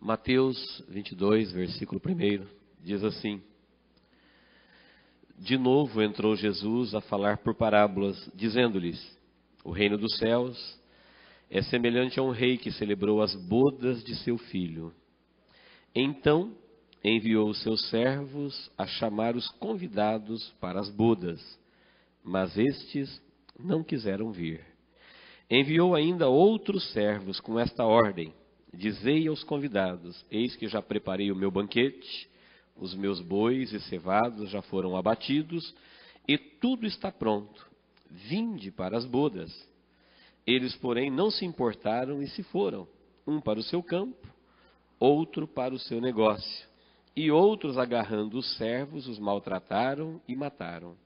Mateus 22, versículo 1, diz assim: De novo entrou Jesus a falar por parábolas, dizendo-lhes: O reino dos céus é semelhante a um rei que celebrou as bodas de seu filho. Então enviou os seus servos a chamar os convidados para as bodas, mas estes não quiseram vir. Enviou ainda outros servos com esta ordem: Dizei aos convidados: Eis que já preparei o meu banquete, os meus bois e cevados já foram abatidos, e tudo está pronto. Vinde para as bodas. Eles, porém, não se importaram e se foram, um para o seu campo, outro para o seu negócio. E outros, agarrando os servos, os maltrataram e mataram.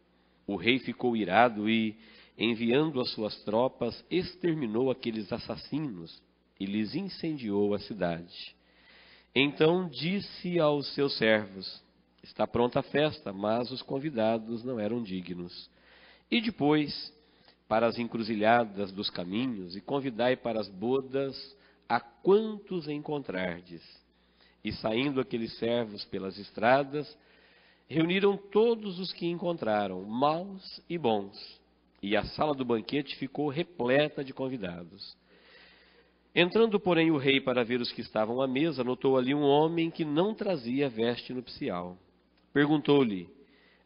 O rei ficou irado e, enviando as suas tropas, exterminou aqueles assassinos e lhes incendiou a cidade. Então disse aos seus servos: Está pronta a festa, mas os convidados não eram dignos. E depois, para as encruzilhadas dos caminhos, e convidai para as bodas a quantos encontrardes. E saindo aqueles servos pelas estradas, reuniram todos os que encontraram, maus e bons, e a sala do banquete ficou repleta de convidados. Entrando, porém, o rei para ver os que estavam à mesa, notou ali um homem que não trazia veste nupcial. Perguntou-lhe: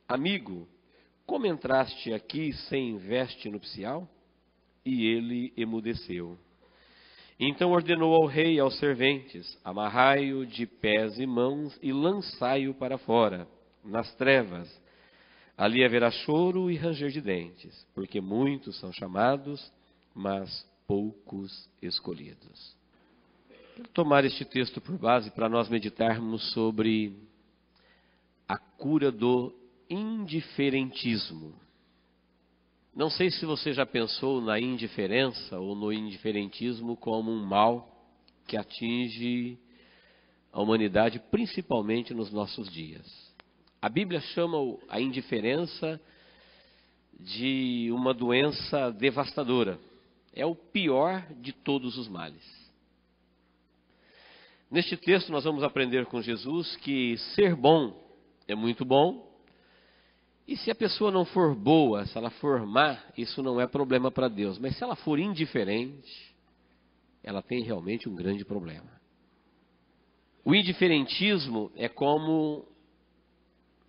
Amigo, como entraste aqui sem veste nupcial? E ele emudeceu. Então ordenou ao rei e aos serventes: Amarrai-o de pés e mãos e lançai-o para fora, nas trevas. Ali haverá choro e ranger de dentes, porque muitos são chamados, mas poucos escolhidos. Quero tomar este texto por base para nós meditarmos sobre a cura do indiferentismo. Não sei se você já pensou na indiferença ou no indiferentismo como um mal que atinge a humanidade, principalmente nos nossos dias. A Bíblia chama a indiferença de uma doença devastadora. É o pior de todos os males. Neste texto nós vamos aprender com Jesus que ser bom é muito bom. E se a pessoa não for boa, se ela for má, isso não é problema para Deus. Mas se ela for indiferente, ela tem realmente um grande problema. O indiferentismo é como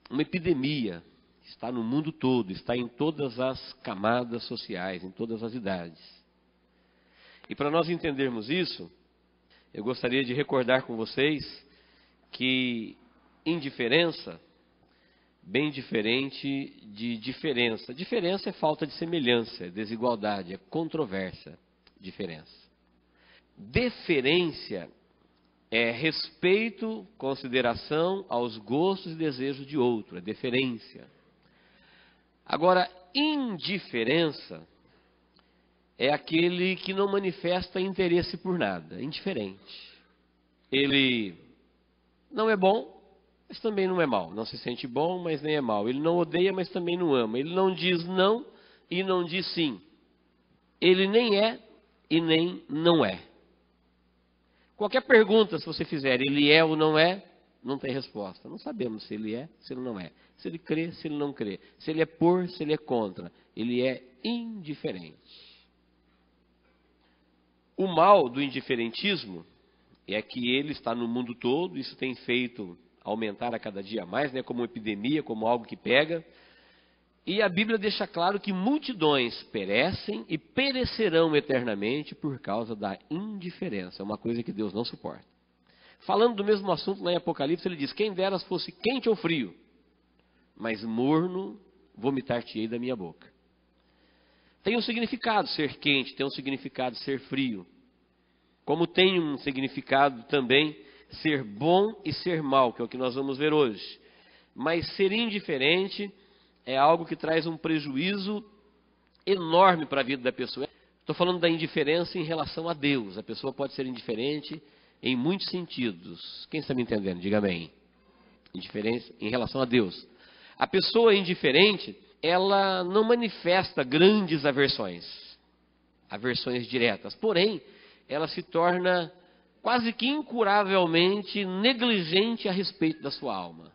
uma epidemia. Está no mundo todo, está em todas as camadas sociais, em todas as idades. E para nós entendermos isso, eu gostaria de recordar com vocês que indiferença, bem diferente de diferença. Diferença é falta de semelhança, é desigualdade, é controvérsia, diferença. Deferência é respeito, consideração aos gostos e desejos de outro, é deferência. Agora, indiferença é aquele que não manifesta interesse por nada, é indiferente. Ele não é bom, mas também não é mau. Não se sente bom, mas nem é mau. Ele não odeia, mas também não ama. Ele não diz não e não diz sim. Ele nem é e nem não é. Qualquer pergunta, se você fizer, ele é ou não é, não tem resposta. Não sabemos se ele é, se ele não é. Se ele crê, se ele não crê. Se ele é por, se ele é contra. Ele é indiferente. O mal do indiferentismo é que ele está no mundo todo. Isso tem feito aumentar a cada dia mais, né, como uma epidemia, como algo que pega. E a Bíblia deixa claro que multidões perecem e perecerão eternamente por causa da indiferença. É uma coisa que Deus não suporta. Falando do mesmo assunto lá em Apocalipse, ele diz: Quem deras fosse quente ou frio, mas morno vomitar-te-ei da minha boca. Tem um significado ser quente, tem um significado ser frio. Como tem um significado também ser bom e ser mal, que é o que nós vamos ver hoje. Mas ser indiferente é algo que traz um prejuízo enorme para a vida da pessoa. Estou falando da indiferença em relação a Deus. A pessoa pode ser indiferente em muitos sentidos. Quem está me entendendo? Diga amém. Indiferença em relação a Deus. A pessoa indiferente, ela não manifesta grandes aversões diretas. Porém, ela se torna quase que incuravelmente negligente a respeito da sua alma.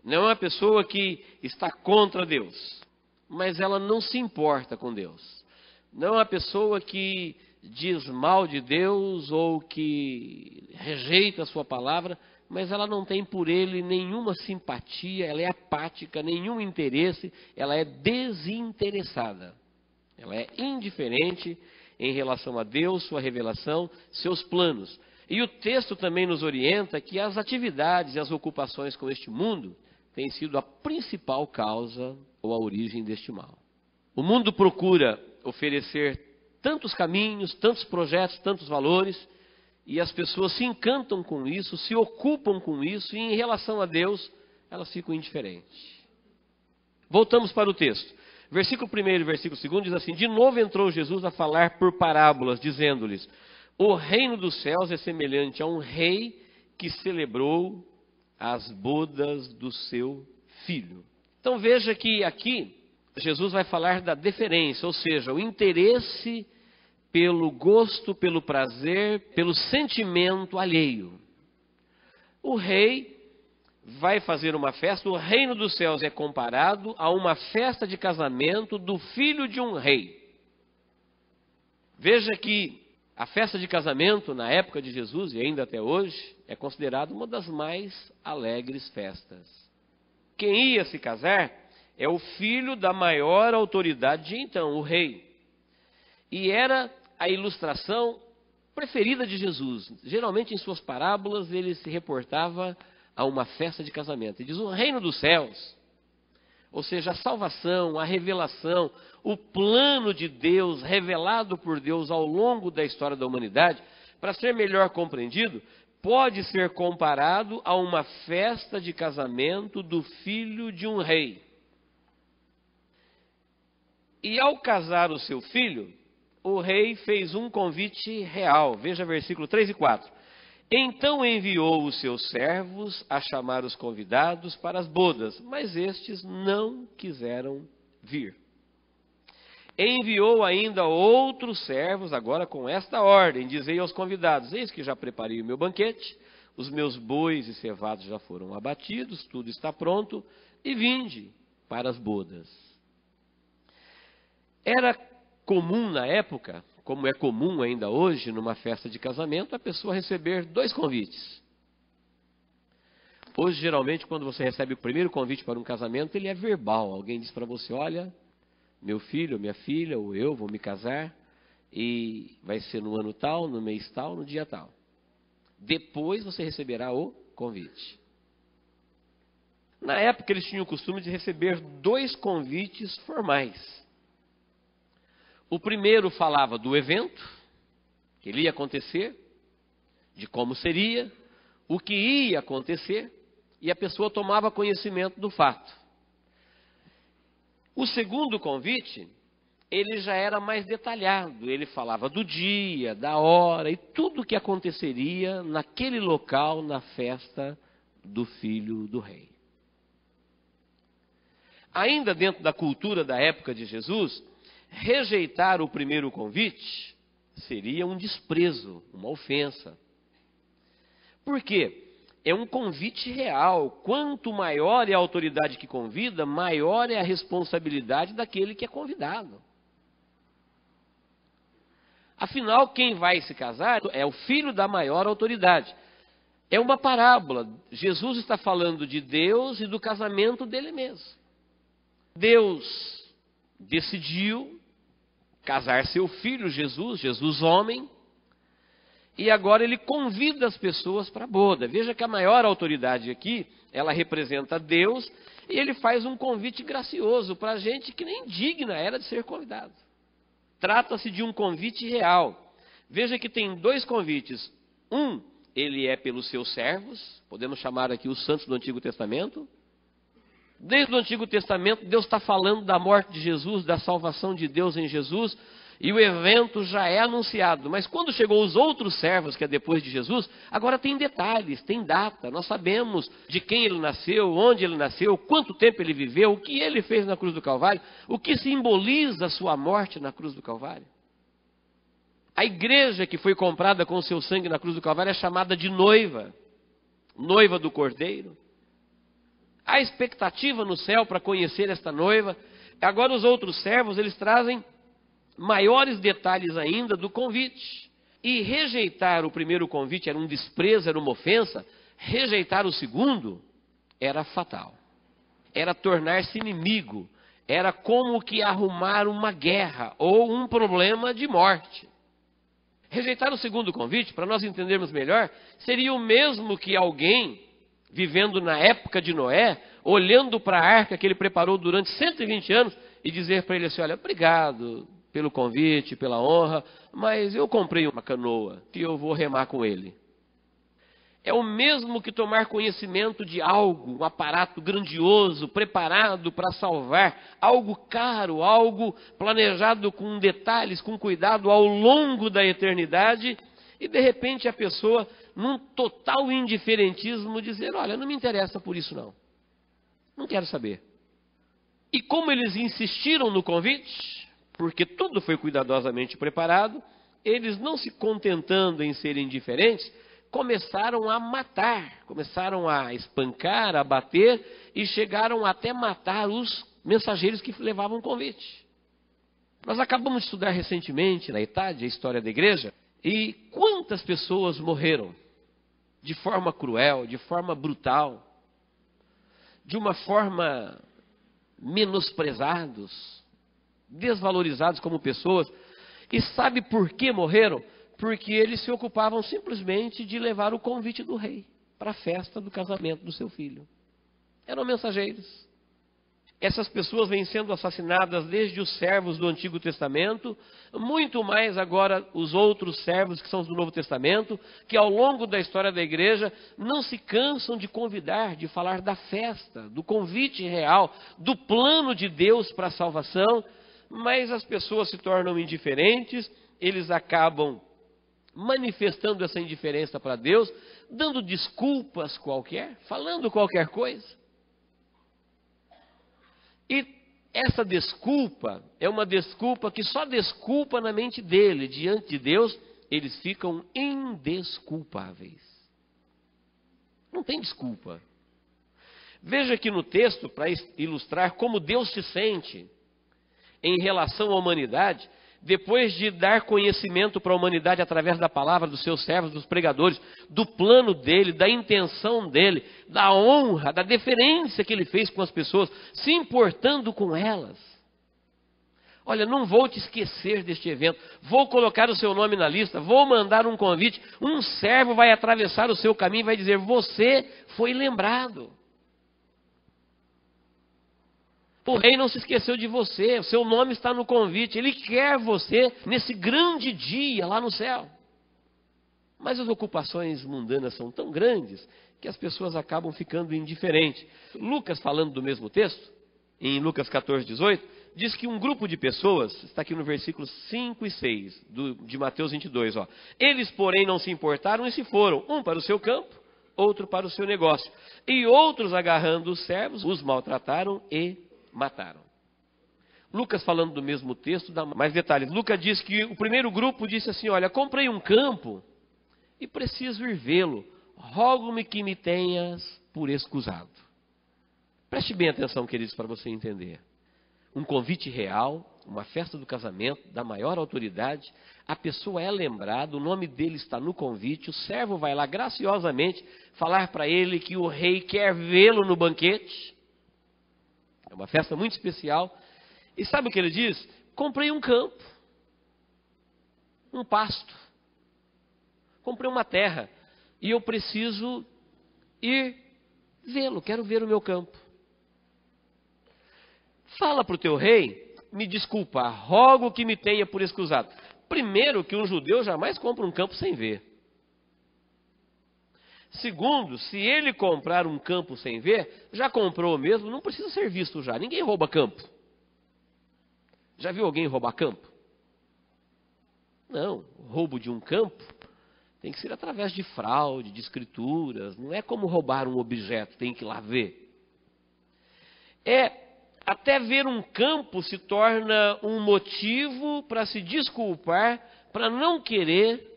Não é uma pessoa que está contra Deus, mas ela não se importa com Deus. Não é uma pessoa que diz mal de Deus ou que rejeita a sua palavra, mas ela não tem por ele nenhuma simpatia, ela é apática, nenhum interesse, ela é desinteressada. Ela é indiferente em relação a Deus, sua revelação, seus planos. E o texto também nos orienta que as atividades e as ocupações com este mundo têm sido a principal causa ou a origem deste mal. O mundo procura oferecer tantos caminhos, tantos projetos, tantos valores, e as pessoas se encantam com isso, se ocupam com isso, e em relação a Deus, elas ficam indiferentes. Voltamos para o texto. Versículo 1 e versículo 2 diz assim: de novo entrou Jesus a falar por parábolas, dizendo-lhes: o reino dos céus é semelhante a um rei que celebrou as bodas do seu filho. Então veja que aqui Jesus vai falar da deferência, ou seja, o interesse pelo gosto, pelo prazer, pelo sentimento alheio. O rei vai fazer uma festa, o reino dos céus é comparado a uma festa de casamento do filho de um rei. Veja que a festa de casamento, na época de Jesus e ainda até hoje, é considerada uma das mais alegres festas. Quem ia se casar é o filho da maior autoridade de então, o rei. E era a ilustração preferida de Jesus. Geralmente em suas parábolas ele se reportava a uma festa de casamento. E diz: o reino dos céus, ou seja, a salvação, a revelação, o plano de Deus revelado por Deus ao longo da história da humanidade, para ser melhor compreendido, pode ser comparado a uma festa de casamento do filho de um rei. E ao casar o seu filho, o rei fez um convite real. Veja versículo 3 e 4. Então enviou os seus servos a chamar os convidados para as bodas, mas estes não quiseram vir. Enviou ainda outros servos, agora com esta ordem: dizei aos convidados: eis que já preparei o meu banquete, os meus bois e cevados já foram abatidos, tudo está pronto, e vinde para as bodas. Era comum na época, como é comum ainda hoje, numa festa de casamento, a pessoa receber 2 convites. Hoje, geralmente, quando você recebe o primeiro convite para um casamento, ele é verbal. Alguém diz para você: olha, meu filho, minha filha, ou eu vou me casar, e vai ser no ano tal, no mês tal, no dia tal. Depois você receberá o convite. Na época, eles tinham o costume de receber 2 convites formais. O primeiro falava do evento, que ele ia acontecer, de como seria, o que ia acontecer, e a pessoa tomava conhecimento do fato. O segundo convite, ele já era mais detalhado, ele falava do dia, da hora e tudo o que aconteceria naquele local, na festa do filho do rei. Ainda dentro da cultura da época de Jesus, rejeitar o primeiro convite seria um desprezo, uma ofensa. Por quê? É um convite real. Quanto maior é a autoridade que convida, maior é a responsabilidade daquele que é convidado. Afinal, quem vai se casar é o filho da maior autoridade. É uma parábola. Jesus está falando de Deus e do casamento dele mesmo. Deus decidiu casar seu filho, Jesus homem, e agora ele convida as pessoas para a boda. Veja que a maior autoridade aqui, ela representa Deus, e ele faz um convite gracioso para gente que nem digna era de ser convidado. Trata-se de um convite real. Veja que tem 2 convites. Um, ele é pelos seus servos, podemos chamar aqui os santos do Antigo Testamento. Desde o Antigo Testamento, Deus está falando da morte de Jesus, da salvação de Deus em Jesus, e o evento já é anunciado. Mas quando chegou os outros servos, que é depois de Jesus, agora tem detalhes, tem data. Nós sabemos de quem ele nasceu, onde ele nasceu, quanto tempo ele viveu, o que ele fez na cruz do Calvário, o que simboliza a sua morte na cruz do Calvário. A igreja que foi comprada com o seu sangue na cruz do Calvário é chamada de noiva, noiva do Cordeiro. Há expectativa no céu para conhecer esta noiva. Agora os outros servos, eles trazem maiores detalhes ainda do convite. E rejeitar o primeiro convite era um desprezo, era uma ofensa. Rejeitar o segundo era fatal. Era tornar-se inimigo. Era como que arrumar uma guerra ou um problema de morte. Rejeitar o segundo convite, para nós entendermos melhor, seria o mesmo que alguém vivendo na época de Noé, olhando para a arca que ele preparou durante 120 anos e dizer para ele assim, olha, obrigado pelo convite, pela honra, mas eu comprei uma canoa e eu vou remar com ele. É o mesmo que tomar conhecimento de algo, um aparato grandioso, preparado para salvar, algo caro, algo planejado com detalhes, com cuidado ao longo da eternidade, e de repente a pessoa, num total indiferentismo, dizer, olha, não me interessa por isso não. Não quero saber. E como eles insistiram no convite, porque tudo foi cuidadosamente preparado, eles não se contentando em serem indiferentes, começaram a matar, começaram a espancar, a bater, e chegaram até matar os mensageiros que levavam o convite. Nós acabamos de estudar recentemente, na Itália, a história da igreja, e quantas pessoas morreram de forma cruel, de forma brutal, de uma forma menosprezados, desvalorizados como pessoas. E sabe por que morreram? Porque eles se ocupavam simplesmente de levar o convite do rei para a festa do casamento do seu filho. Eram mensageiros. Essas pessoas vêm sendo assassinadas desde os servos do Antigo Testamento, muito mais agora os outros servos que são os do Novo Testamento, que ao longo da história da igreja não se cansam de convidar, de falar da festa, do convite real, do plano de Deus para a salvação, mas as pessoas se tornam indiferentes, eles acabam manifestando essa indiferença para Deus, dando desculpas qualquer, falando qualquer coisa. E essa desculpa é uma desculpa que só desculpa na mente dele. Diante de Deus, eles ficam indesculpáveis. Não tem desculpa. Veja aqui no texto, para ilustrar como Deus se sente em relação à humanidade, depois de dar conhecimento para a humanidade através da palavra dos seus servos, dos pregadores, do plano dele, da intenção dele, da honra, da deferência que ele fez com as pessoas, se importando com elas. Olha, não vou te esquecer deste evento, vou colocar o seu nome na lista, vou mandar um convite, um servo vai atravessar o seu caminho e vai dizer, você foi lembrado. O rei não se esqueceu de você, o seu nome está no convite, ele quer você nesse grande dia lá no céu. Mas as ocupações mundanas são tão grandes que as pessoas acabam ficando indiferentes. Lucas, falando do mesmo texto, em Lucas 14, 18, diz que um grupo de pessoas, está aqui no versículos 5 e 6 de Mateus 22, ó, eles, porém, não se importaram e se foram, um para o seu campo, outro para o seu negócio. E outros, agarrando os servos, os maltrataram e mataram. Lucas, falando do mesmo texto, dá mais detalhes. Lucas diz que o primeiro grupo disse assim, olha, comprei um campo e preciso ir vê-lo. Rogo-me que me tenhas por escusado. Preste bem atenção, queridos, para você entender. Um convite real, uma festa do casamento, da maior autoridade, a pessoa é lembrada, o nome dele está no convite, o servo vai lá graciosamente falar para ele que o rei quer vê-lo no banquete. É uma festa muito especial. E sabe o que ele diz? Comprei um campo, um pasto, comprei uma terra e eu preciso ir vê-lo, quero ver o meu campo. Fala para o teu rei, me desculpa, rogo que me tenha por escusado. Primeiro, que um judeu jamais compra um campo sem ver. Segundo, se ele comprar um campo sem ver, já comprou mesmo, não precisa ser visto já. Ninguém rouba campo. Já viu alguém roubar campo? Não, o roubo de um campo tem que ser através de fraude, de escrituras. Não é como roubar um objeto, tem que ir lá ver. Até ver um campo se torna um motivo para se desculpar para não querer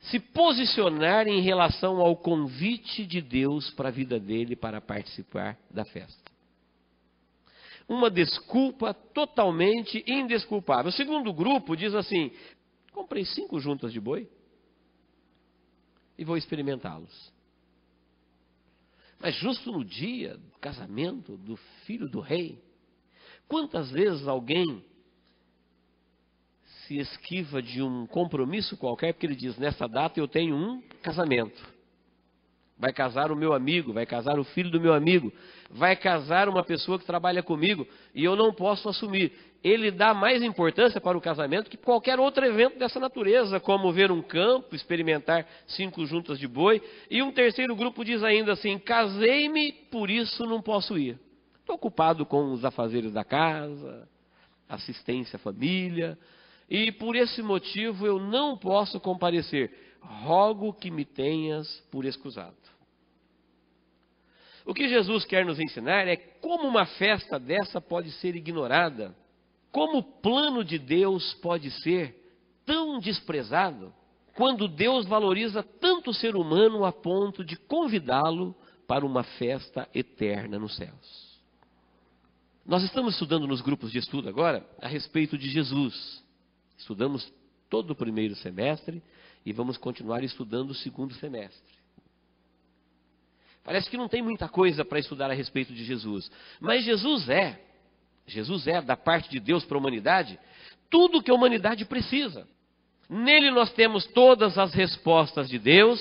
se posicionar em relação ao convite de Deus para a vida dele para participar da festa. Uma desculpa totalmente indesculpável. O segundo grupo diz assim: comprei 5 juntas de boi e vou experimentá-los. Mas justo no dia do casamento do filho do rei, quantas vezes alguém se esquiva de um compromisso qualquer, porque ele diz: nessa data eu tenho um casamento. Vai casar o meu amigo, vai casar o filho do meu amigo, vai casar uma pessoa que trabalha comigo e eu não posso assumir. Ele dá mais importância para o casamento que qualquer outro evento dessa natureza, como ver um campo, experimentar 5 juntas de boi. E um terceiro grupo diz ainda assim: casei-me, por isso não posso ir. Estou ocupado com os afazeres da casa, assistência à família, e por esse motivo eu não posso comparecer. Rogo que me tenhas por escusado. O que Jesus quer nos ensinar é como uma festa dessa pode ser ignorada, como o plano de Deus pode ser tão desprezado, quando Deus valoriza tanto o ser humano a ponto de convidá-lo para uma festa eterna nos céus. Nós estamos estudando nos grupos de estudo agora a respeito de Jesus. Estudamos todo o primeiro semestre e vamos continuar estudando o segundo semestre. Parece que não tem muita coisa para estudar a respeito de Jesus. Mas Jesus é, da parte de Deus para a humanidade, tudo que a humanidade precisa. Nele nós temos todas as respostas de Deus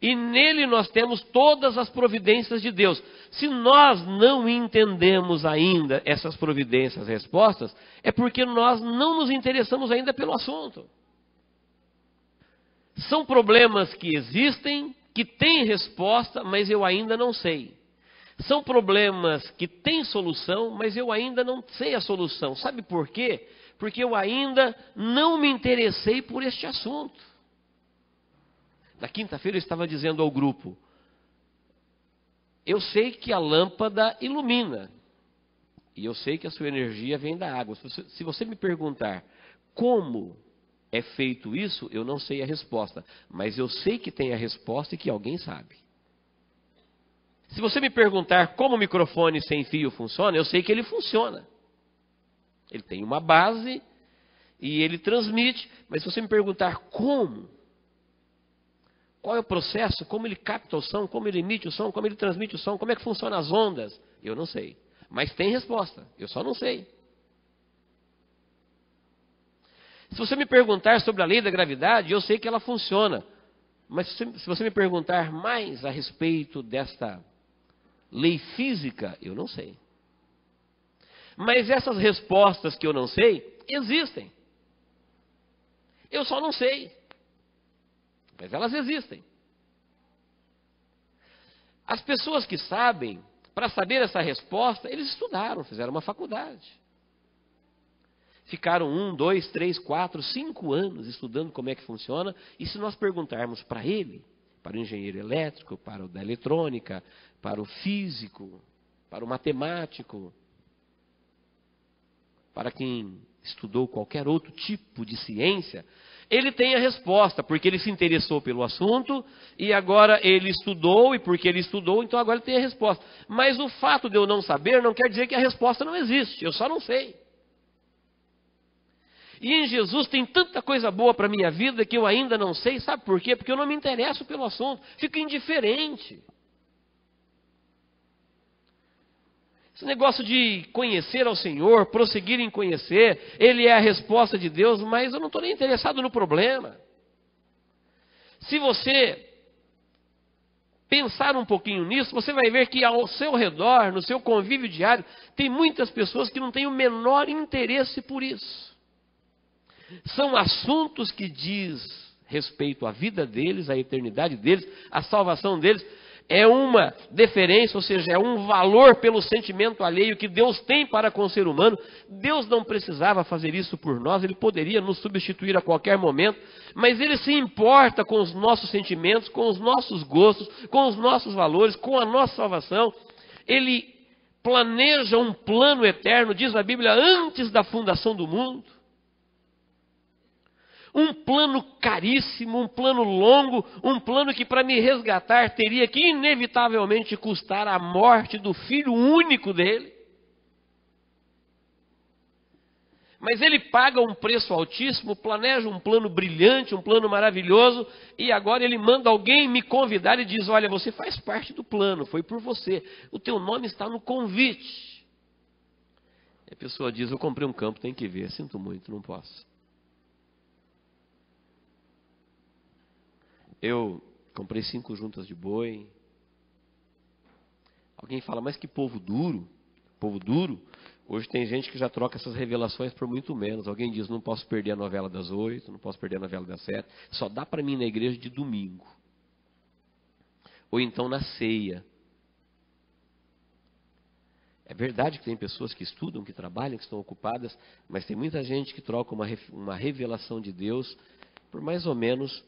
e nele nós temos todas as providências de Deus. Se nós não entendemos ainda essas providências, respostas, é porque nós não nos interessamos ainda pelo assunto. São problemas que existem, que têm resposta, mas eu ainda não sei. São problemas que têm solução, mas eu ainda não sei a solução. Sabe por quê? Porque eu ainda não me interessei por este assunto. Na quinta-feira eu estava dizendo ao grupo: eu sei que a lâmpada ilumina, e eu sei que a sua energia vem da água. Se você me perguntar como é feito isso, eu não sei a resposta, mas eu sei que tem a resposta e que alguém sabe. Se você me perguntar como o microfone sem fio funciona, eu sei que ele funciona. Ele tem uma base e ele transmite, mas se você me perguntar como, qual é o processo, como ele capta o som, como ele emite o som, como ele transmite o som, como é que funcionam as ondas, eu não sei. Mas tem resposta, eu só não sei. Se você me perguntar sobre a lei da gravidade, eu sei que ela funciona. Mas se você me perguntar mais a respeito desta lei física, eu não sei. Mas essas respostas que eu não sei, existem. Eu só não sei. Mas elas existem. As pessoas que sabem, para saber essa resposta, eles estudaram, fizeram uma faculdade. Ficaram 1, 2, 3, 4, 5 anos estudando como é que funciona. E se nós perguntarmos para ele, para o engenheiro elétrico, para o da eletrônica, para o físico, para o matemático, para quem estudou qualquer outro tipo de ciência, ele tem a resposta, porque ele se interessou pelo assunto e agora ele estudou, e porque ele estudou, então agora ele tem a resposta. Mas o fato de eu não saber não quer dizer que a resposta não existe, eu só não sei. E em Jesus tem tanta coisa boa para a minha vida que eu ainda não sei. Sabe por quê? Porque eu não me interesso pelo assunto. Fico indiferente. Esse negócio de conhecer ao Senhor, prosseguir em conhecer, Ele é a resposta de Deus, mas eu não estou nem interessado no problema. Se você pensar um pouquinho nisso, você vai ver que ao seu redor, no seu convívio diário, tem muitas pessoas que não têm o menor interesse por isso. São assuntos que diz respeito à vida deles, à eternidade deles, à salvação deles. É uma deferência, ou seja, é um valor pelo sentimento alheio que Deus tem para com o ser humano. Deus não precisava fazer isso por nós, Ele poderia nos substituir a qualquer momento, mas Ele se importa com os nossos sentimentos, com os nossos gostos, com os nossos valores, com a nossa salvação. Ele planeja um plano eterno, diz a Bíblia, antes da fundação do mundo. Um plano caríssimo, um plano longo, um plano que para me resgatar teria que inevitavelmente custar a morte do filho único dele. Mas ele paga um preço altíssimo, planeja um plano brilhante, um plano maravilhoso, e agora ele manda alguém me convidar e diz, olha, você faz parte do plano, foi por você, o teu nome está no convite. E a pessoa diz, eu comprei um campo, tem que ver, sinto muito, não posso. Eu comprei 5 juntas de boi. Alguém fala, mas que povo duro, povo duro. Hoje tem gente que já troca essas revelações por muito menos. Alguém diz, não posso perder a novela das 8, não posso perder a novela das 7. Só dá para mim na igreja de domingo. Ou então na ceia. É verdade que tem pessoas que estudam, que trabalham, que estão ocupadas, mas tem muita gente que troca uma revelação de Deus por mais ou menos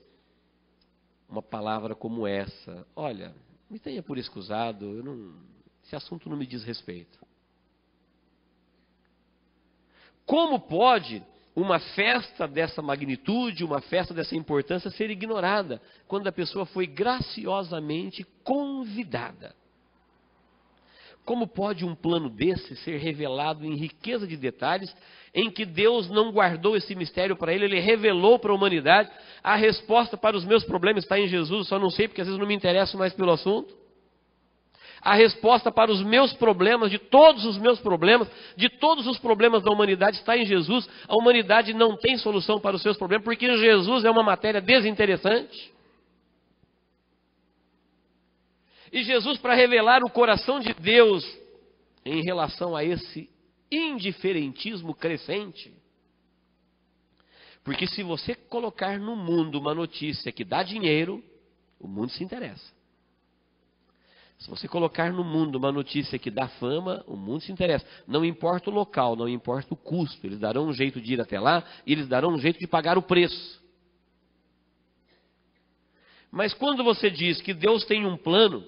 uma palavra como essa. Olha, me tenha por escusado, esse assunto não me diz respeito. Como pode uma festa dessa magnitude, uma festa dessa importância ser ignorada, quando a pessoa foi graciosamente convidada? Como pode um plano desse ser revelado em riqueza de detalhes, em que Deus não guardou esse mistério para ele revelou para a humanidade? A resposta para os meus problemas está em Jesus, só não sei porque às vezes não me interesso mais pelo assunto. A resposta para os meus problemas, de todos os meus problemas, de todos os problemas da humanidade, está em Jesus. A humanidade não tem solução para os seus problemas, porque Jesus é uma matéria desinteressante. E Jesus, para revelar o coração de Deus em relação a esse indiferentismo crescente. Porque se você colocar no mundo uma notícia que dá dinheiro, o mundo se interessa. Se você colocar no mundo uma notícia que dá fama, o mundo se interessa. Não importa o local, não importa o custo. Eles darão um jeito de ir até lá e eles darão um jeito de pagar o preço. Mas quando você diz que Deus tem um plano,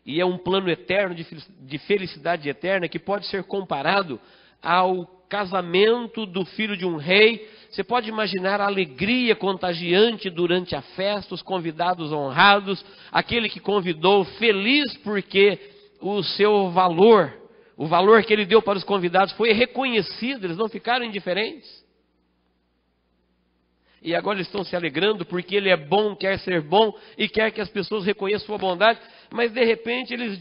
e é um plano eterno, de felicidade eterna, que pode ser comparado ao casamento do filho de um rei, você pode imaginar a alegria contagiante durante a festa, os convidados honrados, aquele que convidou feliz porque o seu valor, o valor que ele deu para os convidados foi reconhecido, eles não ficaram indiferentes. E agora eles estão se alegrando porque ele é bom, quer ser bom e quer que as pessoas reconheçam sua bondade. Mas de repente eles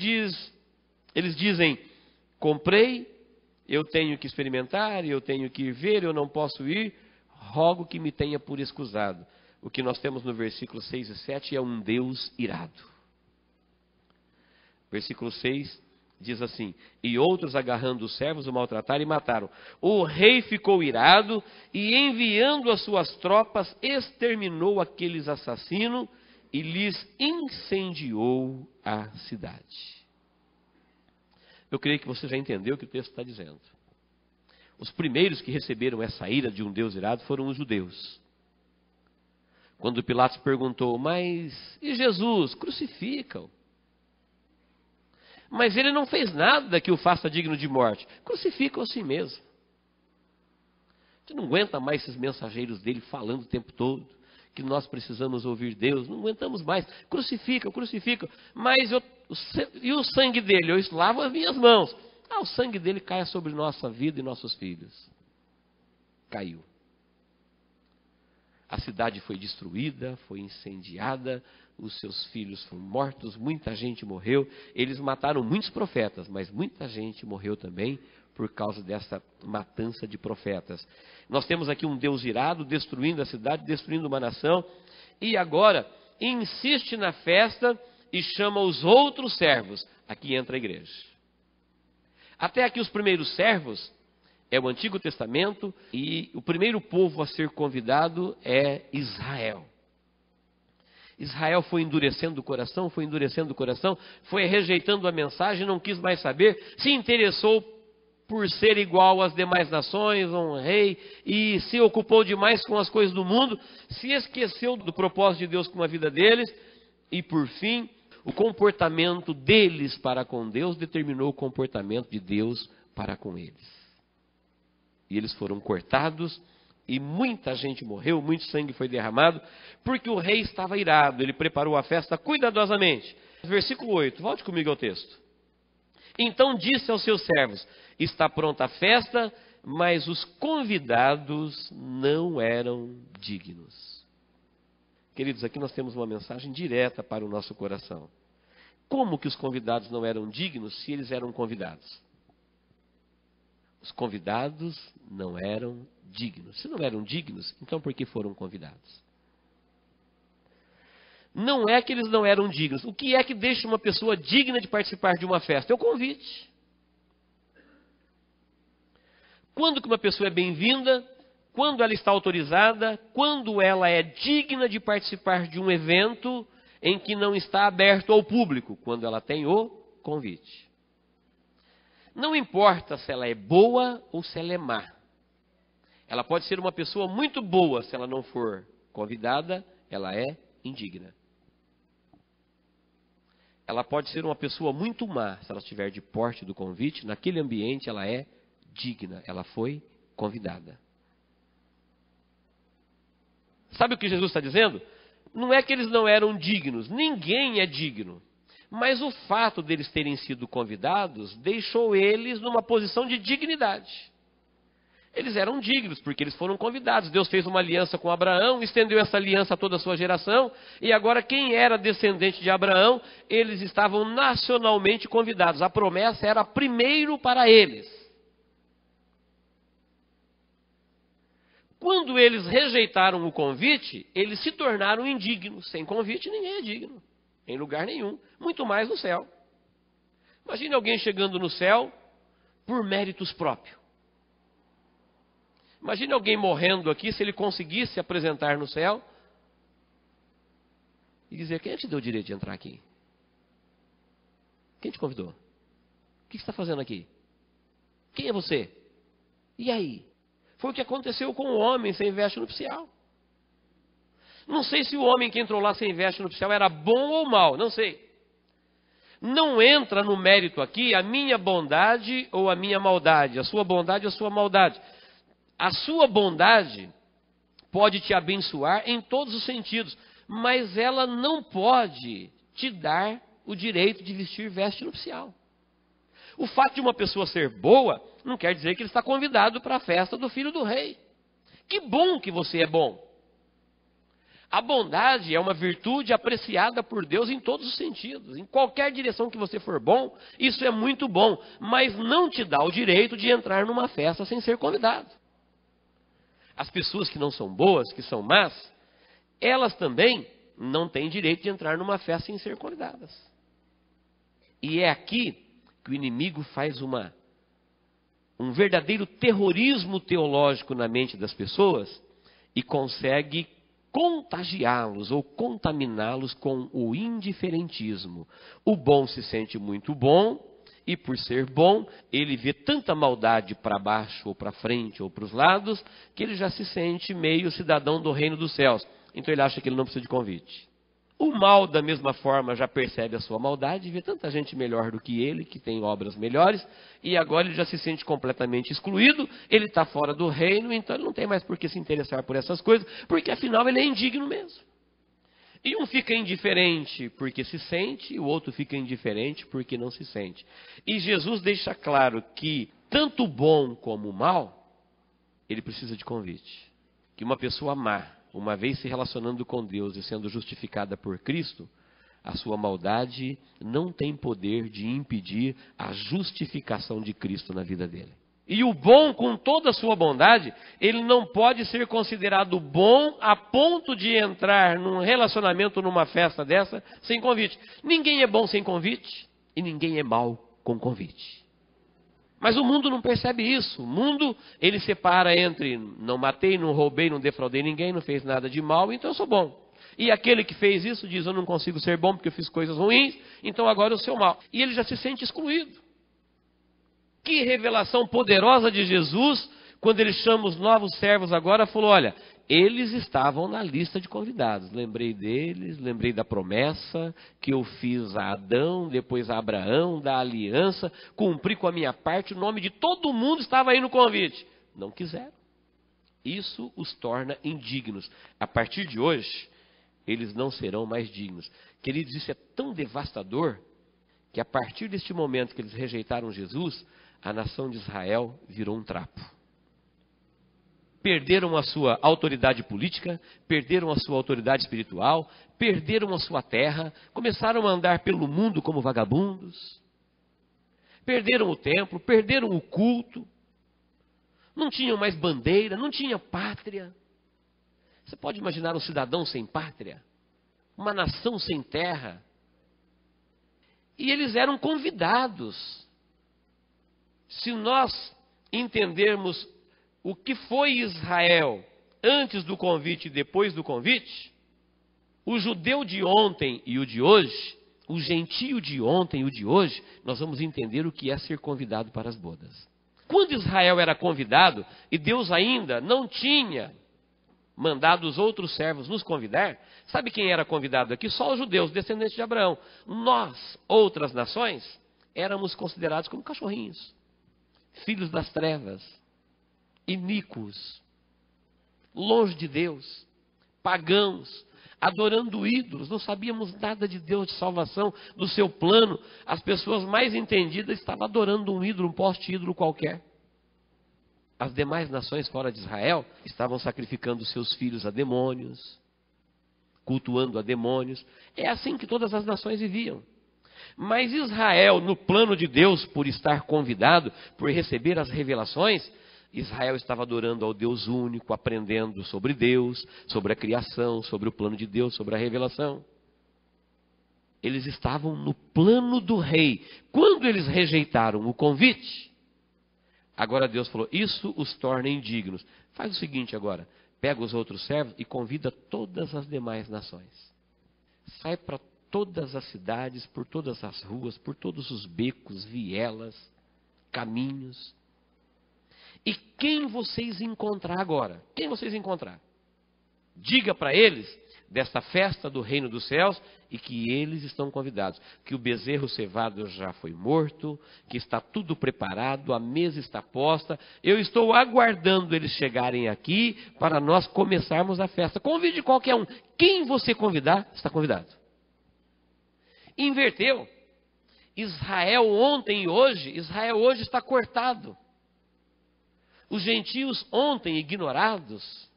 dizem, comprei, eu tenho que experimentar, eu tenho que ver, eu não posso ir, rogo que me tenha por escusado. O que nós temos no versículo 6 e 7 é um Deus irado. Versículo 6 diz assim, e outros agarrando os servos o maltrataram e mataram. O rei ficou irado e enviando as suas tropas exterminou aqueles assassinos e lhes incendiou a cidade. Eu creio que você já entendeu o que o texto está dizendo. Os primeiros que receberam essa ira de um Deus irado foram os judeus. Quando Pilatos perguntou, mas e Jesus? Crucificam. Mas ele não fez nada que o faça digno de morte. Crucificam a si mesmo. A gente não aguenta mais esses mensageiros dele falando o tempo todo que nós precisamos ouvir Deus. Não aguentamos mais. Crucificam. Mas e o sangue dele? Eu lavo as minhas mãos. O sangue dele caia sobre nossa vida e nossos filhos. Caiu. A cidade foi destruída, foi incendiada, os seus filhos foram mortos, muita gente morreu. Eles mataram muitos profetas, mas muita gente morreu também por causa dessa matança de profetas. Nós temos aqui um Deus irado, destruindo a cidade, destruindo uma nação, e agora insiste na festa e chama os outros servos. Aqui entra a igreja. Até aqui os primeiros servos é o Antigo Testamento e o primeiro povo a ser convidado é Israel. Israel foi endurecendo o coração, foi rejeitando a mensagem, não quis mais saber, se interessou por ser igual às demais nações, um rei, e se ocupou demais com as coisas do mundo, se esqueceu do propósito de Deus com a vida deles, e por fim, o comportamento deles para com Deus determinou o comportamento de Deus para com eles. E eles foram cortados E muita gente morreu, muito sangue foi derramado, porque o rei estava irado, ele preparou a festa cuidadosamente. Versículo 8, volte comigo ao texto. Então disse aos seus servos: está pronta a festa, mas os convidados não eram dignos. Queridos, aqui nós temos uma mensagem direta para o nosso coração. Como que os convidados não eram dignos se eles eram convidados? Os convidados não eram dignos. Se não eram dignos, então por que foram convidados? Não é que eles não eram dignos. O que é que deixa uma pessoa digna de participar de uma festa? É o convite. Quando que uma pessoa é bem-vinda? Quando ela está autorizada? Quando ela é digna de participar de um evento em que não está aberto ao público? Quando ela tem o convite. Não importa se ela é boa ou se ela é má. Ela pode ser uma pessoa muito boa, se ela não for convidada, ela é indigna. Ela pode ser uma pessoa muito má, se ela estiver de porte do convite, naquele ambiente ela é digna, ela foi convidada. Sabe o que Jesus está dizendo? Não é que eles não eram dignos, ninguém é digno. Mas o fato deles terem sido convidados deixou eles numa posição de dignidade. Eles eram dignos porque eles foram convidados. Deus fez uma aliança com Abraão, estendeu essa aliança a toda a sua geração. E agora quem era descendente de Abraão, eles estavam nacionalmente convidados. A promessa era primeiro para eles. Quando eles rejeitaram o convite, eles se tornaram indignos. Sem convite ninguém é digno. Em lugar nenhum, muito mais no céu. Imagine alguém chegando no céu por méritos próprios. Imagine alguém morrendo aqui, se ele conseguisse se apresentar no céu e dizer: quem te deu o direito de entrar aqui? Quem te convidou? O que você está fazendo aqui? Quem é você? E aí? Foi o que aconteceu com o homem sem veste nupcial. Não sei se o homem que entrou lá sem veste nupcial era bom ou mal, não sei. Não entra no mérito aqui a minha bondade ou a minha maldade, a sua bondade ou a sua maldade. A sua bondade pode te abençoar em todos os sentidos, mas ela não pode te dar o direito de vestir veste nupcial. O fato de uma pessoa ser boa não quer dizer que ele está convidado para a festa do filho do rei. Que bom que você é bom. A bondade é uma virtude apreciada por Deus em todos os sentidos. Em qualquer direção que você for bom, isso é muito bom, mas não te dá o direito de entrar numa festa sem ser convidado. As pessoas que não são boas, que são más, elas também não têm direito de entrar numa festa sem ser convidadas. E é aqui que o inimigo faz um verdadeiro terrorismo teológico na mente das pessoas e consegue contagiá-los ou contaminá-los com o indiferentismo. O bom se sente muito bom. E por ser bom, ele vê tanta maldade para baixo, ou para frente, ou para os lados, que ele já se sente meio cidadão do reino dos céus. Então ele acha que ele não precisa de convite. O mal, da mesma forma, já percebe a sua maldade, vê tanta gente melhor do que ele, que tem obras melhores, e agora ele já se sente completamente excluído, ele está fora do reino, então ele não tem mais por que se interessar por essas coisas, porque afinal ele é indigno mesmo. E um fica indiferente porque se sente, e o outro fica indiferente porque não se sente. E Jesus deixa claro que tanto o bom como o mal, ele precisa de convite. Que uma pessoa má, uma vez se relacionando com Deus e sendo justificada por Cristo, a sua maldade não tem poder de impedir a justificação de Cristo na vida dele. E o bom, com toda a sua bondade, ele não pode ser considerado bom a ponto de entrar num relacionamento, numa festa dessa, sem convite. Ninguém é bom sem convite e ninguém é mau com convite. Mas o mundo não percebe isso. O mundo, ele separa entre não matei, não roubei, não defraudei ninguém, não fez nada de mal, então eu sou bom. E aquele que fez isso diz: eu não consigo ser bom porque eu fiz coisas ruins, então agora eu sou mal. E ele já se sente excluído. Que revelação poderosa de Jesus, quando ele chama os novos servos agora, falou: olha, eles estavam na lista de convidados. Lembrei deles, lembrei da promessa que eu fiz a Adão, depois a Abraão, da aliança, cumpri com a minha parte, o nome de todo mundo estava aí no convite. Não quiseram. Isso os torna indignos. A partir de hoje, eles não serão mais dignos. Queridos, isso é tão devastador que a partir deste momento que eles rejeitaram Jesus, a nação de Israel virou um trapo. Perderam a sua autoridade política, perderam a sua autoridade espiritual, perderam a sua terra, começaram a andar pelo mundo como vagabundos, perderam o templo, perderam o culto, não tinham mais bandeira, não tinha pátria. Você pode imaginar um cidadão sem pátria? Uma nação sem terra? E eles eram convidados. Se nós entendermos o que foi Israel antes do convite e depois do convite, o judeu de ontem e o de hoje, o gentio de ontem e o de hoje, nós vamos entender o que é ser convidado para as bodas. Quando Israel era convidado, e Deus ainda não tinha mandado os outros servos nos convidar, sabe quem era convidado aqui? Só os judeus, descendentes de Abraão. Nós, outras nações, éramos considerados como cachorrinhos, filhos das trevas, iníquos, longe de Deus, pagãos, adorando ídolos, não sabíamos nada de Deus, de salvação, do seu plano. As pessoas mais entendidas estavam adorando um ídolo, um poste-ídolo qualquer. As demais nações fora de Israel estavam sacrificando seus filhos a demônios, cultuando a demônios. É assim que todas as nações viviam. Mas Israel, no plano de Deus, por estar convidado, por receber as revelações, Israel estava adorando ao Deus único, aprendendo sobre Deus, sobre a criação, sobre o plano de Deus, sobre a revelação. Eles estavam no plano do rei. Quando eles rejeitaram o convite, agora Deus falou, isso os torna indignos. Faz o seguinte agora, pega os outros servos e convida todas as demais nações. Sai para todas as cidades, por todas as ruas, por todos os becos, vielas, caminhos. E quem vocês encontrar agora, quem vocês encontrar, diga para eles desta festa do reino dos céus e que eles estão convidados. Que o bezerro cevado já foi morto, que está tudo preparado, a mesa está posta. Eu estou aguardando eles chegarem aqui para nós começarmos a festa. Convide qualquer um. Quem você convidar, está convidado. Inverteu. Israel ontem e hoje, Israel hoje está cortado. Os gentios ontem ignorados,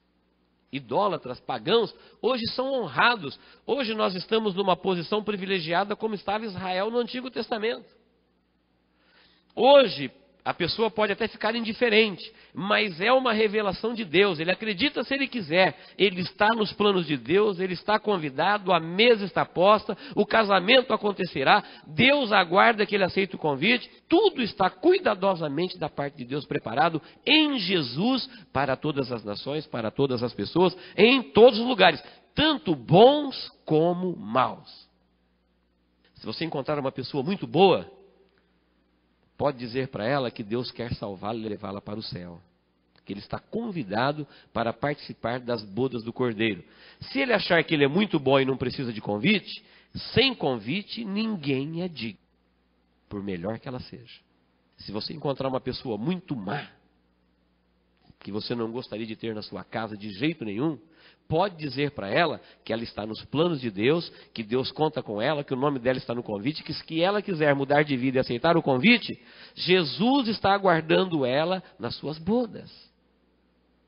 idólatras, pagãos, hoje são honrados. Hoje nós estamos numa posição privilegiada como estava Israel no Antigo Testamento. Hoje a pessoa pode até ficar indiferente, mas é uma revelação de Deus. Ele acredita se ele quiser, ele está nos planos de Deus, ele está convidado, a mesa está posta, o casamento acontecerá, Deus aguarda que ele aceite o convite, tudo está cuidadosamente da parte de Deus preparado em Jesus para todas as nações, para todas as pessoas, em todos os lugares, tanto bons como maus. Se você encontrar uma pessoa muito boa, pode dizer para ela que Deus quer salvá-la e levá-la para o céu. Que ele está convidado para participar das bodas do Cordeiro. Se ele achar que ele é muito bom e não precisa de convite, sem convite ninguém é digno, por melhor que ela seja. Se você encontrar uma pessoa muito má, que você não gostaria de ter na sua casa de jeito nenhum, pode dizer para ela que ela está nos planos de Deus, que Deus conta com ela, que o nome dela está no convite, que se ela quiser mudar de vida e aceitar o convite, Jesus está aguardando ela nas suas bodas.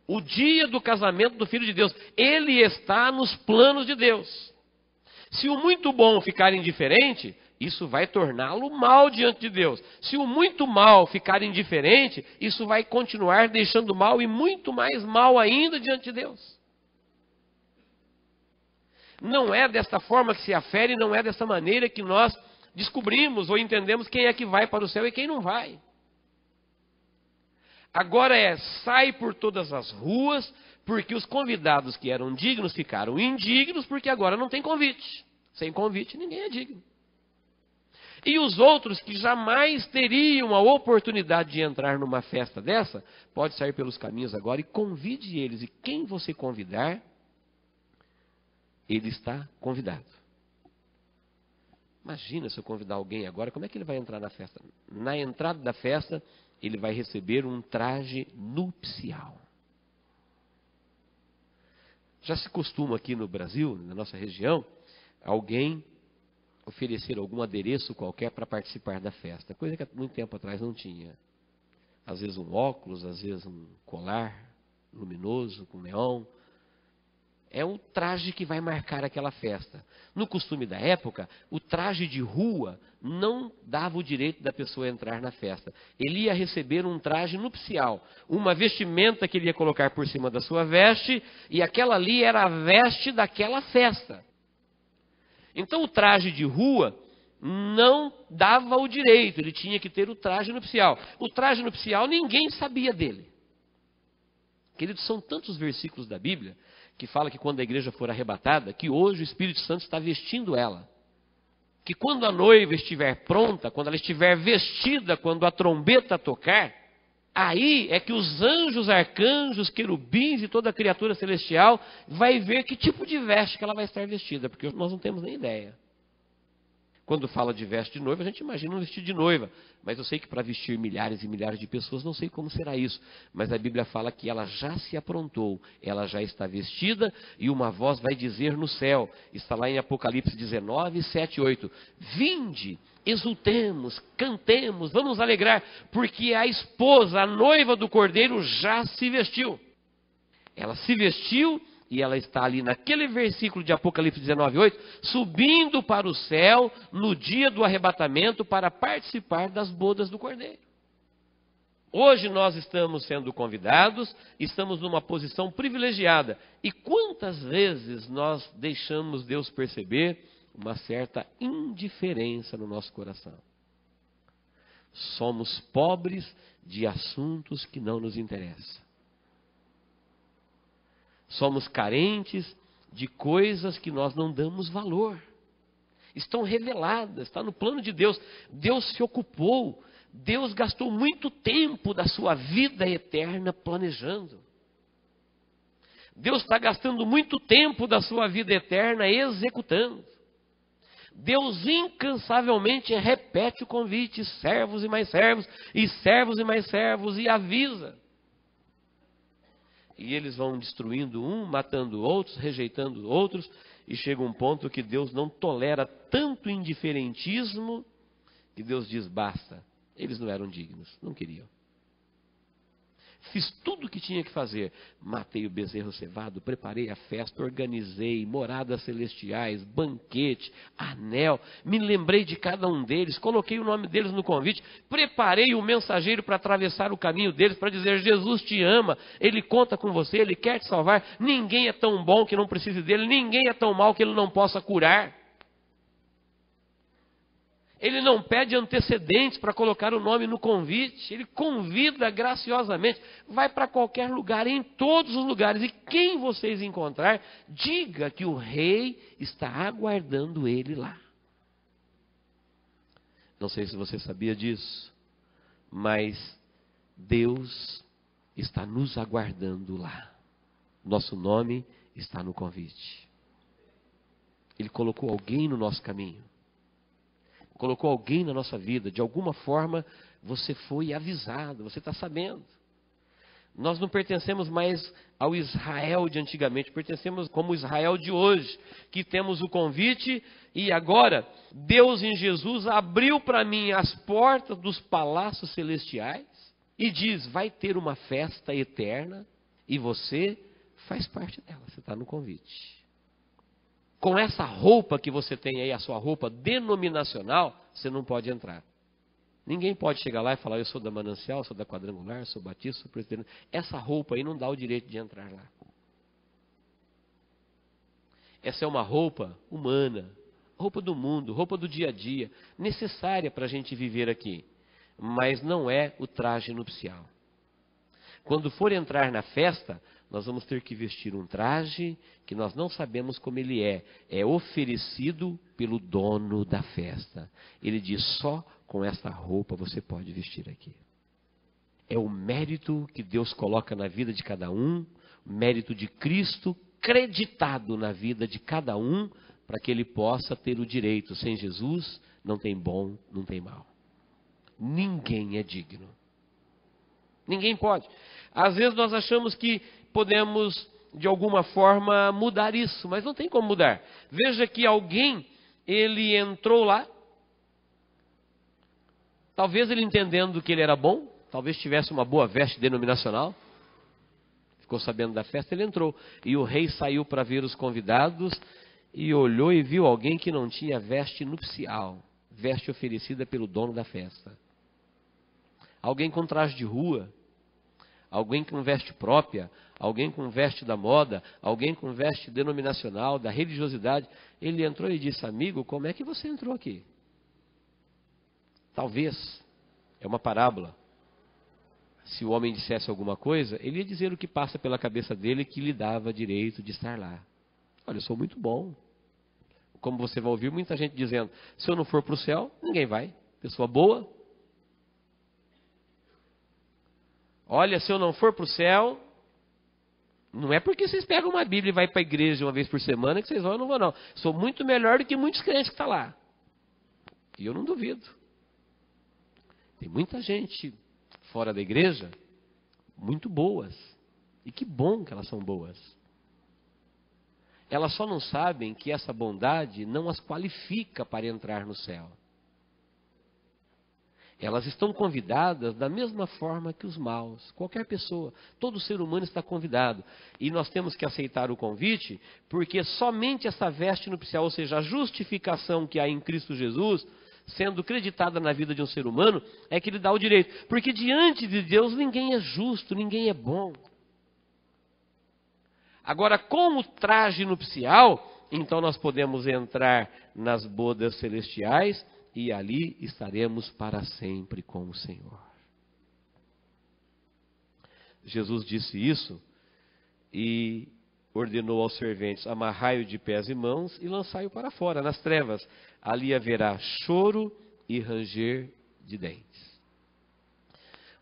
O dia do casamento do Filho de Deus, ele está nos planos de Deus. Se o muito bom ficar indiferente, isso vai torná-lo mal diante de Deus. Se o muito mal ficar indiferente, isso vai continuar deixando mal e muito mais mal ainda diante de Deus. Não é desta forma que se afere, não é dessa maneira que nós descobrimos ou entendemos quem é que vai para o céu e quem não vai. Agora sai por todas as ruas, porque os convidados que eram dignos ficaram indignos, porque agora não tem convite. Sem convite ninguém é digno. E os outros que jamais teriam a oportunidade de entrar numa festa dessa, pode sair pelos caminhos agora e convide eles. E quem você convidar, ele está convidado. Imagina se eu convidar alguém agora, como é que ele vai entrar na festa? Na entrada da festa, ele vai receber um traje nupcial. Já se costuma aqui no Brasil, na nossa região, alguém oferecer algum adereço qualquer para participar da festa, coisa que há muito tempo atrás não tinha. Às vezes um óculos, às vezes um colar luminoso com neon. É um traje que vai marcar aquela festa. No costume da época, o traje de rua não dava o direito da pessoa entrar na festa. Ele ia receber um traje nupcial, uma vestimenta que ele ia colocar por cima da sua veste, e aquela ali era a veste daquela festa. Então o traje de rua não dava o direito, ele tinha que ter o traje nupcial. O traje nupcial ninguém sabia dele. Queridos, são tantos versículos da Bíblia que fala que quando a igreja for arrebatada, que hoje o Espírito Santo está vestindo ela. Que quando a noiva estiver pronta, quando ela estiver vestida, quando a trombeta tocar, aí é que os anjos, arcanjos, querubins e toda a criatura celestial vai ver que tipo de veste que ela vai estar vestida, porque nós não temos nem ideia. Quando fala de veste de noiva, a gente imagina um vestido de noiva. Mas eu sei que para vestir milhares e milhares de pessoas, não sei como será isso. Mas a Bíblia fala que ela já se aprontou, ela já está vestida, e uma voz vai dizer no céu, está lá em Apocalipse 19, 7 e 8, vinde, exultemos, cantemos, vamos nos alegrar, porque a esposa, a noiva do Cordeiro já se vestiu. Ela se vestiu, e ela está ali naquele versículo de Apocalipse 19, 8, subindo para o céu no dia do arrebatamento para participar das bodas do Cordeiro. Hoje nós estamos sendo convidados, estamos numa posição privilegiada. E quantas vezes nós deixamos Deus perceber uma certa indiferença no nosso coração? Somos pobres de assuntos que não nos interessam. Somos carentes de coisas que nós não damos valor. Estão reveladas, está no plano de Deus. Deus se ocupou, Deus gastou muito tempo da sua vida eterna planejando. Deus está gastando muito tempo da sua vida eterna executando. Deus incansavelmente repete o convite, servos e mais servos, e servos e mais servos, e avisa. E eles vão destruindo um, matando outros, rejeitando outros, e chega um ponto que Deus não tolera tanto indiferentismo, que Deus diz, basta. Eles não eram dignos, não queriam. Fiz tudo o que tinha que fazer. Matei o bezerro cevado, preparei a festa, organizei moradas celestiais, banquete, anel. Me lembrei de cada um deles, coloquei o nome deles no convite. Preparei o mensageiro para atravessar o caminho deles, para dizer, Jesus te ama, Ele conta com você, Ele quer te salvar. Ninguém é tão bom que não precise dele, ninguém é tão mal que Ele não possa curar. Ele não pede antecedentes para colocar o nome no convite. Ele convida graciosamente. Vai para qualquer lugar, em todos os lugares. E quem vocês encontrar, diga que o rei está aguardando ele lá. Não sei se você sabia disso, mas Deus está nos aguardando lá. Nosso nome está no convite. Ele colocou alguém no nosso caminho. Colocou alguém na nossa vida, de alguma forma você foi avisado, você está sabendo. Nós não pertencemos mais ao Israel de antigamente, pertencemos como o Israel de hoje, que temos o convite e agora Deus em Jesus abriu para mim as portas dos palácios celestiais e diz, vai ter uma festa eterna e você faz parte dela, você está no convite. Com essa roupa que você tem aí, a sua roupa denominacional, você não pode entrar. Ninguém pode chegar lá e falar, eu sou da Manancial, sou da Quadrangular, sou batista, sou presbiteriano. Essa roupa aí não dá o direito de entrar lá. Essa é uma roupa humana, roupa do mundo, roupa do dia a dia, necessária para a gente viver aqui. Mas não é o traje nupcial. Quando for entrar na festa, nós vamos ter que vestir um traje que nós não sabemos como ele é. É oferecido pelo dono da festa. Ele diz, só com esta roupa você pode vestir aqui. É o mérito que Deus coloca na vida de cada um, o mérito de Cristo creditado na vida de cada um, para que ele possa ter o direito. Sem Jesus, não tem bom, não tem mal. Ninguém é digno. Ninguém pode. Às vezes nós achamos que podemos de alguma forma, mudar isso, mas não tem como mudar. Veja que alguém, ele entrou lá, talvez ele entendendo que ele era bom, talvez tivesse uma boa veste denominacional, ficou sabendo da festa, ele entrou. E o rei saiu para ver os convidados e olhou e viu alguém que não tinha veste nupcial, veste oferecida pelo dono da festa. Alguém com traje de rua, alguém com veste própria, alguém com veste da moda, alguém com veste denominacional, da religiosidade. Ele entrou e disse: amigo, como é que você entrou aqui? Talvez, é uma parábola. Se o homem dissesse alguma coisa, ele ia dizer o que passa pela cabeça dele que lhe dava direito de estar lá. Olha, eu sou muito bom. Como você vai ouvir muita gente dizendo: se eu não for para o céu, ninguém vai. Pessoa boa. Olha, se eu não for para o céu, não é porque vocês pegam uma Bíblia e vai para a igreja uma vez por semana que vocês vão, eu não vou não. Sou muito melhor do que muitos crentes que estão lá. E eu não duvido. Tem muita gente fora da igreja muito boas. E que bom que elas são boas. Elas só não sabem que essa bondade não as qualifica para entrar no céu. Elas estão convidadas da mesma forma que os maus. Qualquer pessoa, todo ser humano está convidado. E nós temos que aceitar o convite, porque somente essa veste nupcial, ou seja, a justificação que há em Cristo Jesus, sendo creditada na vida de um ser humano, é que lhe dá o direito. Porque diante de Deus ninguém é justo, ninguém é bom. Agora, com o traje nupcial, então nós podemos entrar nas bodas celestiais e ali estaremos para sempre com o Senhor. Jesus disse isso e ordenou aos serventes: amarrai-o de pés e mãos e lançai-o para fora, nas trevas. Ali haverá choro e ranger de dentes.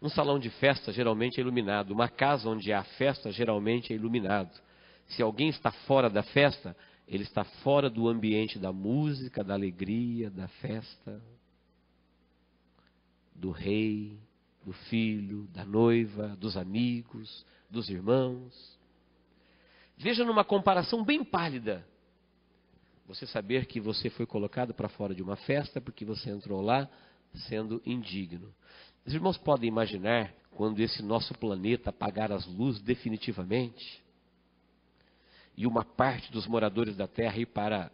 Um salão de festa geralmente é iluminado. Uma casa onde há festa geralmente é iluminado. Se alguém está fora da festa, ele está fora do ambiente da música, da alegria, da festa, do rei, do filho, da noiva, dos amigos, dos irmãos. Veja numa comparação bem pálida. Você saber que você foi colocado para fora de uma festa porque você entrou lá sendo indigno. Os irmãos podem imaginar quando esse nosso planeta apagar as luzes definitivamente e uma parte dos moradores da terra ir para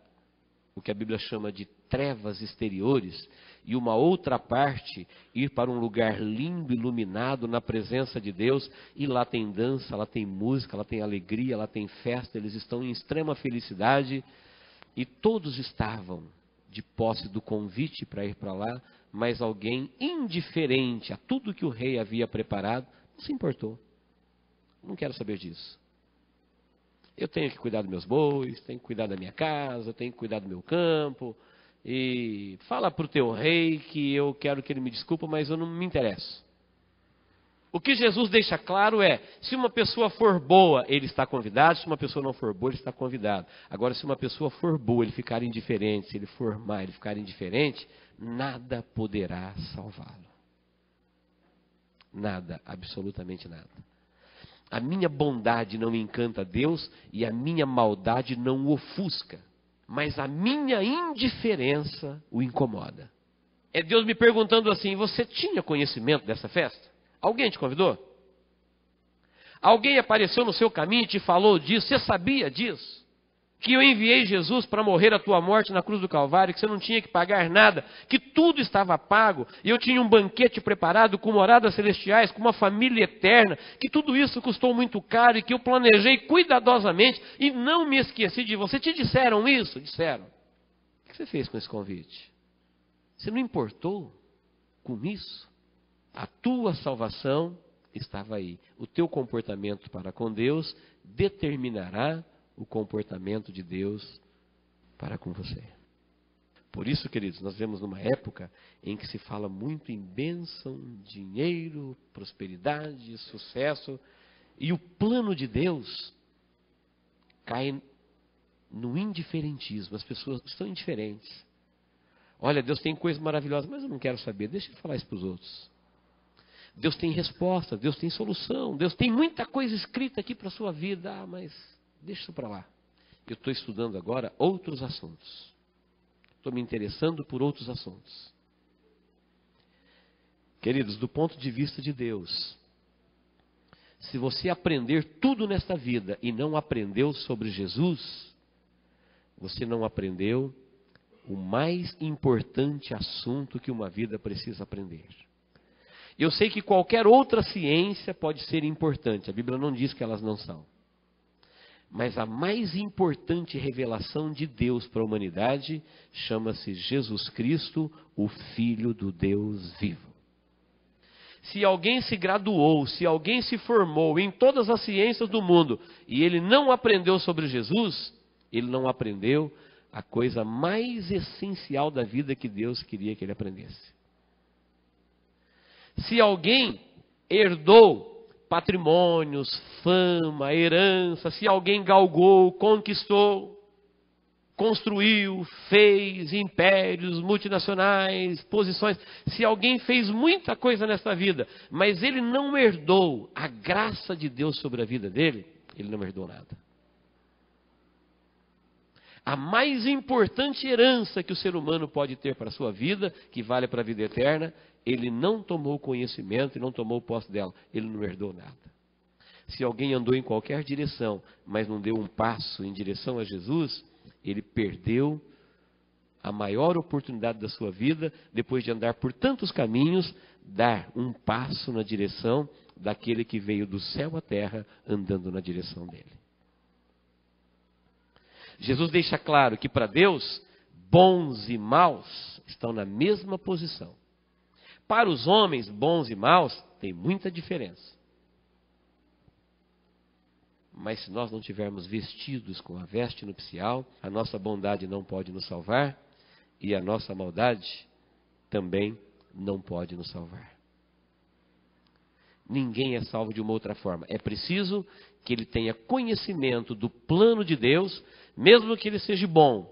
o que a Bíblia chama de trevas exteriores, e uma outra parte ir para um lugar lindo, iluminado, na presença de Deus, e lá tem dança, lá tem música, lá tem alegria, lá tem festa, eles estão em extrema felicidade, e todos estavam de posse do convite para ir para lá, mas alguém indiferente a tudo que o rei havia preparado, não se importou. Não quero saber disso. Eu tenho que cuidar dos meus bois, tenho que cuidar da minha casa, tenho que cuidar do meu campo. E fala para o teu rei que eu quero que ele me desculpe, mas eu não me interesso. O que Jesus deixa claro é, se uma pessoa for boa, ele está convidado. Se uma pessoa não for boa, ele está convidado. Agora, se uma pessoa for boa, ele ficar indiferente. Se ele for má, ele ficar indiferente, nada poderá salvá-lo. Nada, absolutamente nada. A minha bondade não encanta a Deus e a minha maldade não o ofusca. Mas a minha indiferença o incomoda. É Deus me perguntando assim: você tinha conhecimento dessa festa? Alguém te convidou? Alguém apareceu no seu caminho e te falou disso? Você sabia disso? Que eu enviei Jesus para morrer a tua morte na cruz do Calvário, que você não tinha que pagar nada, que tudo estava pago, e eu tinha um banquete preparado com moradas celestiais, com uma família eterna, que tudo isso custou muito caro e que eu planejei cuidadosamente e não me esqueci de você. Te disseram isso? Disseram. O que você fez com esse convite? Você não importou com isso? A tua salvação estava aí. O teu comportamento para com Deus determinará o comportamento de Deus para com você. Por isso, queridos, nós vemos numa época em que se fala muito em bênção, dinheiro, prosperidade, sucesso, e o plano de Deus cai no indiferentismo. As pessoas estão indiferentes. Olha, Deus tem coisas maravilhosas, mas eu não quero saber, deixa eu falar isso para os outros. Deus tem resposta, Deus tem solução, Deus tem muita coisa escrita aqui para a sua vida. Ah, mas deixa isso para lá. Eu estou estudando agora outros assuntos. Estou me interessando por outros assuntos. Queridos, do ponto de vista de Deus, se você aprender tudo nesta vida e não aprendeu sobre Jesus, você não aprendeu o mais importante assunto que uma vida precisa aprender. Eu sei que qualquer outra ciência pode ser importante, a Bíblia não diz que elas não são. Mas a mais importante revelação de Deus para a humanidade chama-se Jesus Cristo, o Filho do Deus vivo. Se alguém se graduou, se alguém se formou em todas as ciências do mundo e ele não aprendeu sobre Jesus, ele não aprendeu a coisa mais essencial da vida que Deus queria que ele aprendesse. Se alguém herdou patrimônios, fama, herança, se alguém galgou, conquistou, construiu, fez impérios multinacionais, posições, se alguém fez muita coisa nessa vida, mas ele não herdou a graça de Deus sobre a vida dele, ele não herdou nada. A mais importante herança que o ser humano pode ter para a sua vida, que vale para a vida eterna, ele não tomou conhecimento e não tomou posse dela, ele não herdou nada. Se alguém andou em qualquer direção, mas não deu um passo em direção a Jesus, ele perdeu a maior oportunidade da sua vida, depois de andar por tantos caminhos, dar um passo na direção daquele que veio do céu à terra, andando na direção dele. Jesus deixa claro que para Deus, bons e maus estão na mesma posição. Para os homens, bons e maus, tem muita diferença. Mas se nós não tivermos vestidos com a veste nupcial, a nossa bondade não pode nos salvar e a nossa maldade também não pode nos salvar. Ninguém é salvo de uma outra forma. É preciso que ele tenha conhecimento do plano de Deus, mesmo que ele seja bom,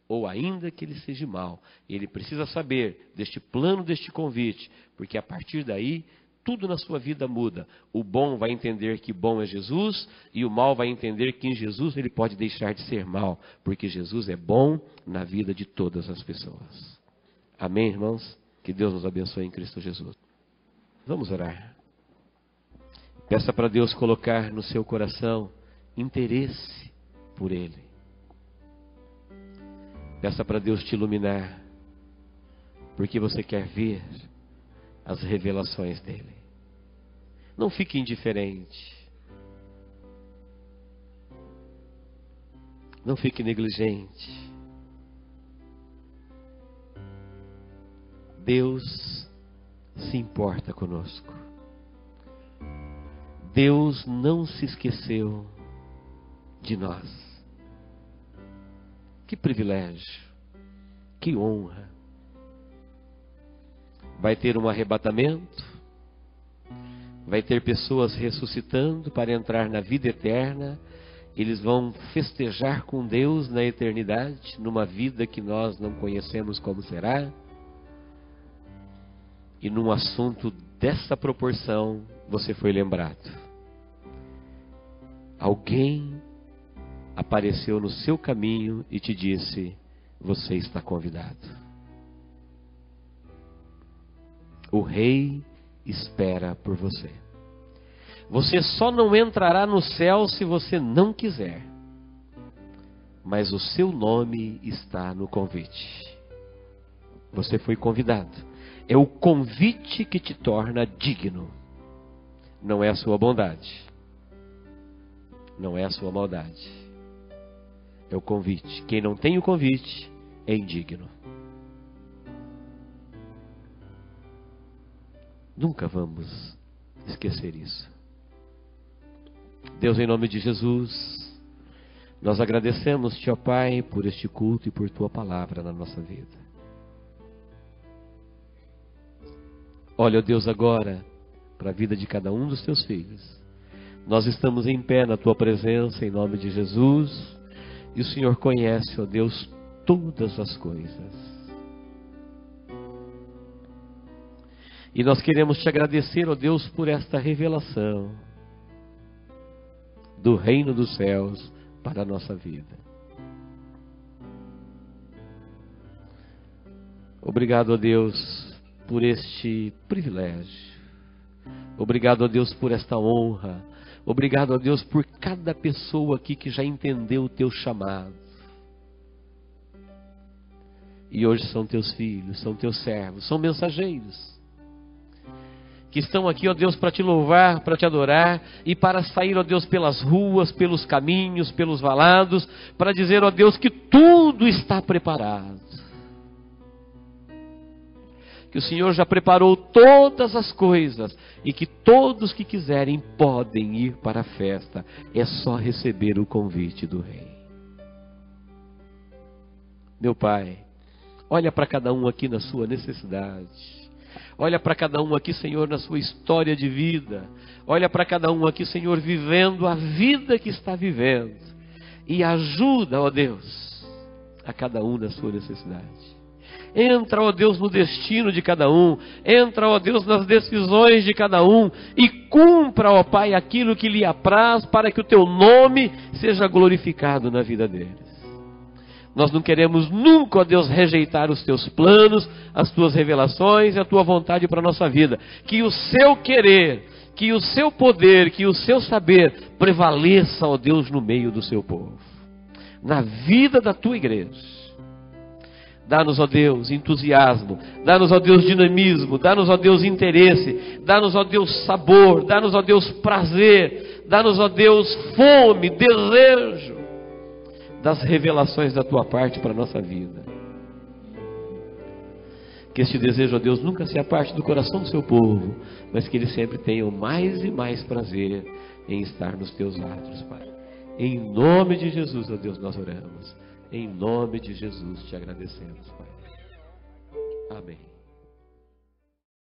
ou ainda que ele seja mau. Ele precisa saber deste plano, deste convite, porque a partir daí, tudo na sua vida muda. O bom vai entender que bom é Jesus, e o mal vai entender que em Jesus ele pode deixar de ser mal, porque Jesus é bom na vida de todas as pessoas. Amém, irmãos? Que Deus nos abençoe em Cristo Jesus. Vamos orar. Peça para Deus colocar no seu coração interesse por Ele. Peça para Deus te iluminar, porque você quer ver as revelações dele. Não fique indiferente. Não fique negligente. Deus se importa conosco. Deus não se esqueceu de nós. Que privilégio, que honra. Vai ter um arrebatamento, vai ter pessoas ressuscitando para entrar na vida eterna. Eles vão festejar com Deus na eternidade, numa vida que nós não conhecemos como será. E num assunto dessa proporção, você foi lembrado. Alguém apareceu no seu caminho e te disse: você está convidado. O Rei espera por você. Você só não entrará no céu se você não quiser. Mas o seu nome está no convite. Você foi convidado. É o convite que te torna digno. Não é a sua bondade. Não é a sua maldade. É o convite. Quem não tem o convite é indigno. Nunca vamos esquecer isso. Deus, em nome de Jesus, nós agradecemos-te, ó Pai, por este culto e por tua palavra na nossa vida. Olha, ó Deus, agora para a vida de cada um dos teus filhos. Nós estamos em pé na tua presença, em nome de Jesus, e o Senhor conhece, ó Deus, todas as coisas. E nós queremos te agradecer, ó Deus, por esta revelação do reino dos céus para a nossa vida. Obrigado, ó Deus, por este privilégio. Obrigado, ó Deus, por esta honra. Obrigado, ó Deus, por cada pessoa aqui que já entendeu o teu chamado. E hoje são teus filhos, são teus servos, são mensageiros. Que estão aqui, ó Deus, para te louvar, para te adorar, e para sair, ó Deus, pelas ruas, pelos caminhos, pelos valados, para dizer, ó Deus, que tudo está preparado. Que o Senhor já preparou todas as coisas, e que todos que quiserem podem ir para a festa. É só receber o convite do Rei. Meu Pai, olha para cada um aqui na sua necessidade. Olha para cada um aqui, Senhor, na sua história de vida. Olha para cada um aqui, Senhor, vivendo a vida que está vivendo. E ajuda, ó Deus, a cada um na sua necessidade. Entra, ó Deus, no destino de cada um. Entra, ó Deus, nas decisões de cada um. E cumpra, ó Pai, aquilo que lhe apraz, para que o teu nome seja glorificado na vida deles. Nós não queremos nunca, ó Deus, rejeitar os teus planos, as tuas revelações e a tua vontade para a nossa vida. Que o seu querer, que o seu poder, que o seu saber prevaleça, ó Deus, no meio do seu povo. Na vida da tua igreja. Dá-nos, ó Deus, entusiasmo. Dá-nos, ó Deus, dinamismo. Dá-nos, ó Deus, interesse. Dá-nos, ó Deus, sabor. Dá-nos, ó Deus, prazer. Dá-nos, ó Deus, fome, desejo das revelações da tua parte para a nossa vida. Que este desejo, ó Deus, nunca se aparte do coração do seu povo, mas que eles sempre tenham mais e mais prazer em estar nos teus atos, Pai. Em nome de Jesus, ó Deus, nós oramos. Em nome de Jesus te agradecemos, Pai. Amém.